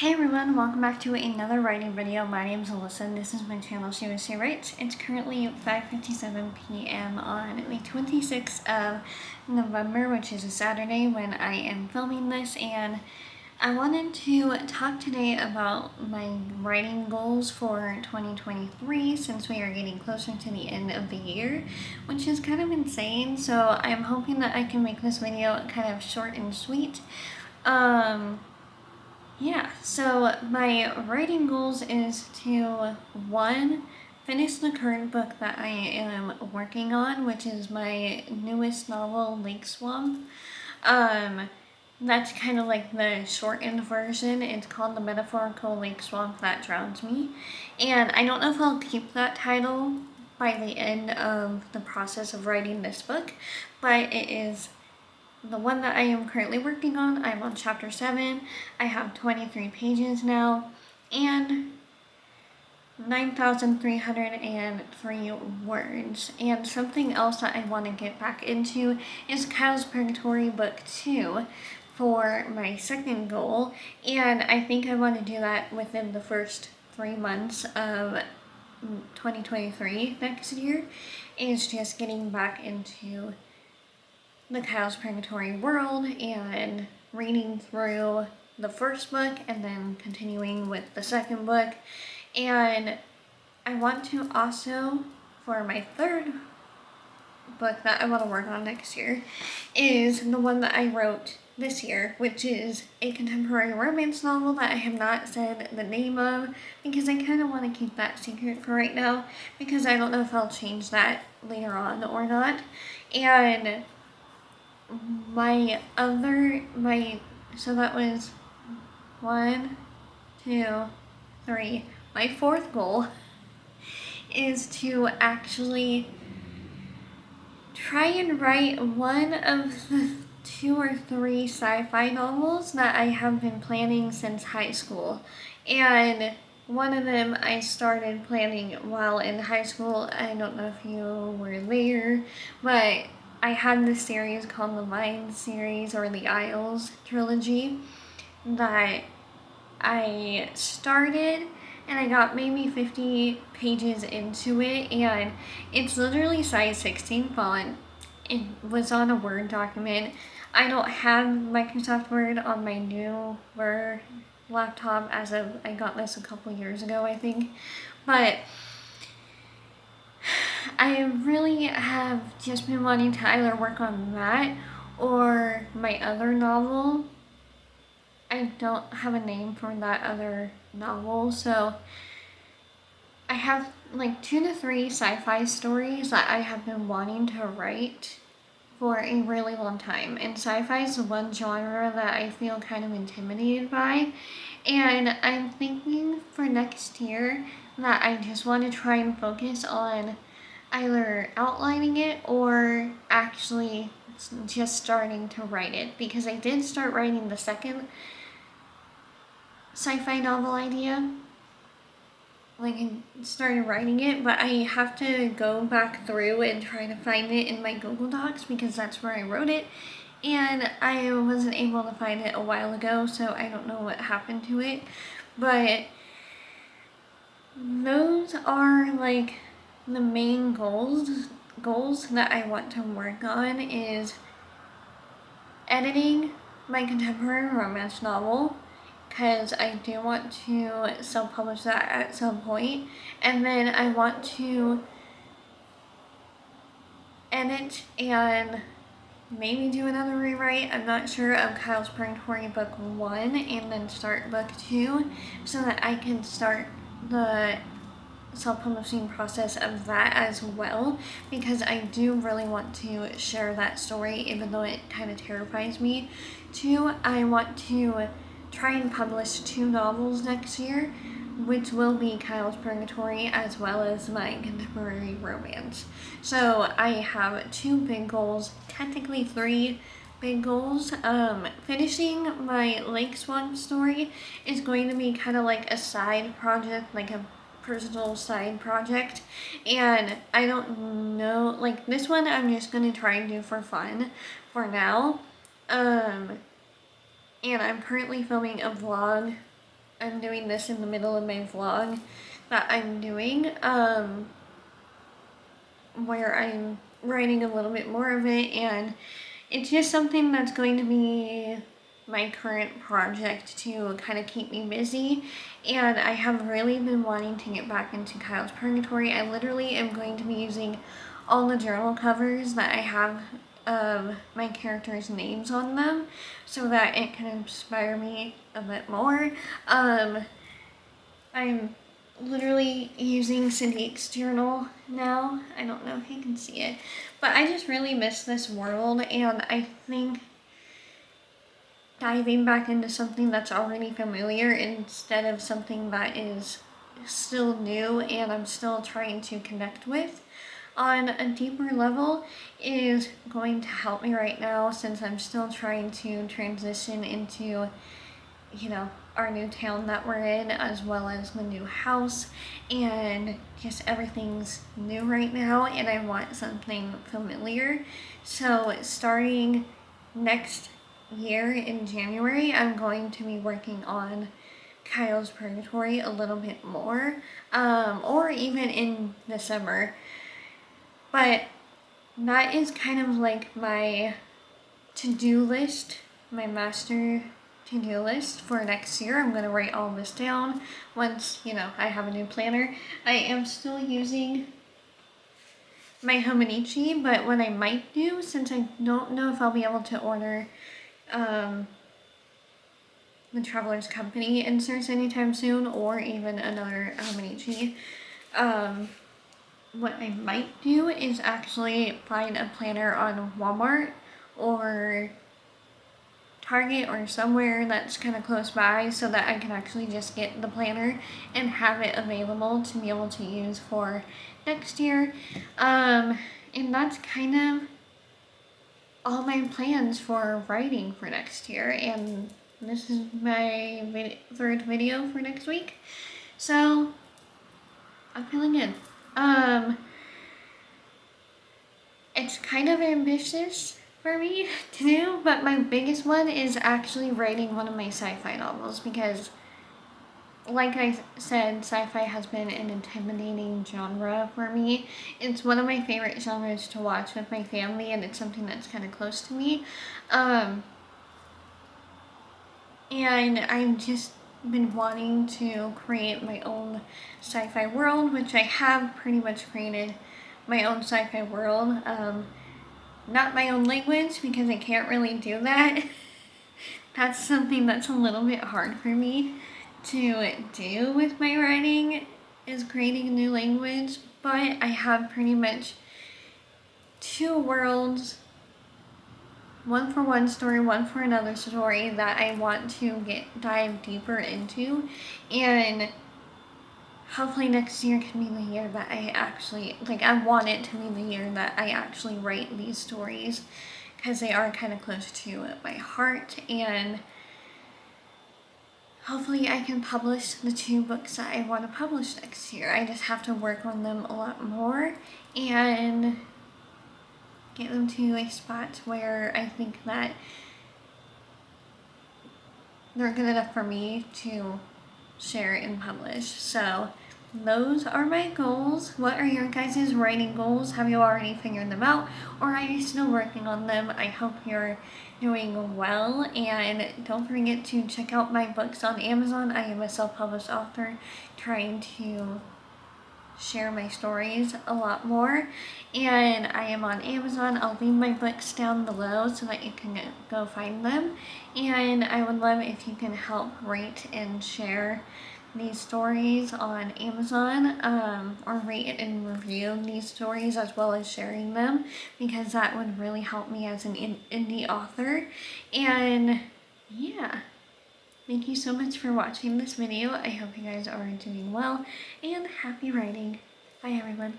Hey everyone, welcome back to another writing video. My name is Alyssa and this is my channel, She Writes. It's currently 5:57 p.m. on the 26th of November, which is a Saturday when I am filming this, and I wanted to talk today about my writing goals for 2023 since we are getting closer to the end of the year, which is kind of insane. So I'm hoping that I can make this video kind of short and sweet. Yeah, so my writing goals is to, one, finish the current book that I am working on, which is my newest novel, Lake Swamp. That's kind of like the shortened version. It's called The Metaphorical Lake Swamp That Drowns Me. And I don't know if I'll keep that title by the end of the process of writing this book, but it is the one that I am currently working on. I'm on chapter 7. I have 23 pages now and 9,303 words. And something else that I want to get back into is Kyle's Purgatory Book 2 for my second goal. And I think I want to do that within the first 3 months of 2023 next year, is just getting back into the Kyle's Purgatory world and reading through the first book and then continuing with the second book. And I want to also, for my third book that I want to work on next year, is the one that I wrote this year, which is a contemporary romance novel that I have not said the name of because I kind of want to keep that secret for right now because I don't know if I'll change that later on or not. And so that was 1, 2, 3. My fourth goal is to actually try and write one of the 2 or 3 sci-fi novels that I have been planning since high school. And one of them I started planning while in high school. I don't know if you were there, but I had this series called the Mind series or the Isles trilogy that I started, and I got maybe 50 pages into it, and it's literally size 16 font. It was on a Word document. I don't have Microsoft Word on my newer laptop as of, I got this a couple years ago, I think, but I really have just been wanting to either work on that or my other novel. I don't have a name for that other novel, so I have like 2 to 3 sci-fi stories that I have been wanting to write for a really long time. And sci-fi is the one genre that I feel kind of intimidated by. And I'm thinking for next year that I just want to try and focus on either outlining it or actually just starting to write it, because I did start writing the second sci-fi novel idea. Like, I started writing it, but I have to go back through and try to find it in my Google Docs because that's where I wrote it, and I wasn't able to find it a while ago, so I don't know what happened to it. But those are like the main goals that I want to work on, is editing my contemporary romance novel, because I do want to self-publish that at some point, and then I want to edit and maybe do another rewrite, I'm not sure, of Kyle's Purgatory Book 1 and then start Book 2 so that I can start the self-publishing process of that as well, because I do really want to share that story even though it kind of terrifies me. 2, I want to try and publish 2 novels next year, which will be Kyle's Purgatory as well as my contemporary romance. So I have 2 big goals, technically 3 big goals. Finishing my Lake Swamp story is going to be kind of like a side project, like a personal side project, and I don't know, like this one I'm just gonna try and do for fun for now. And I'm currently filming a vlog I'm doing this in the middle of my vlog that I'm doing, where I'm writing a little bit more of it, and it's just something that's going to be my current project to kind of keep me busy. And I have really been wanting to get back into Kyle's Purgatory. I literally am going to be using all the journal covers that I have of my characters' names on them so that it can inspire me a bit more. I'm literally using Sadiq's journal now. I don't know if you can see it, but I just really miss this world, and I think diving back into something that's already familiar instead of something that is still new and I'm still trying to connect with on a deeper level is going to help me right now, since I'm still trying to transition into, you know, our new town that we're in, as well as the new house, and just everything's new right now, and I want something familiar. So starting next year in January, I'm going to be working on Kyle's Purgatory a little bit more, or even in December. But that is kind of like my to-do list, my master to-do list for next year. I'm going to write all this down once, you know, I have a new planner. I am still using my Hominichi, but what I might do, since I don't know if I'll be able to order the Traveler's Company inserts anytime soon, or even another Hominichi, what I might do is actually find a planner on Walmart or Target or somewhere that's kind of close by, so that I can actually just get the planner and have it available to be able to use for next year. And that's kind of all my plans for writing for next year, and this is my third video for next week, so I'm feeling good. It's kind of ambitious for me to do, but my biggest one is actually writing one of my sci-fi novels, because like I said, sci-fi has been an intimidating genre for me. It's one of my favorite genres to watch with my family, and it's something that's kind of close to me. And I've just been wanting to create my own sci-fi world, which I have pretty much created my own sci-fi world. Not my own language, because I can't really do that. That's something that's a little bit hard for me to do with my writing, is creating a new language, but I have pretty much two worlds, one for one story, one for another story, that I want to dive deeper into, and hopefully next year can be the year that I actually, I want it to be the year that I actually write these stories, because they are kind of close to my heart, and hopefully I can publish the 2 books that I want to publish next year. I just have to work on them a lot more and get them to a spot where I think that they're good enough for me to share and publish. So those are my goals. What are your guys' writing goals? Have you already figured them out, or are you still working on them? I hope you're doing well, and don't forget to check out my books on Amazon. I am a self-published author trying to share my stories a lot more, and I am on Amazon. I'll leave my books down below so that you can go find them, and I would love if you can help rate and share these stories on Amazon, or rate and review these stories as well as sharing them, because that would really help me as an indie author. And yeah, thank you so much for watching this video. I hope you guys are doing well, and happy writing. Bye everyone.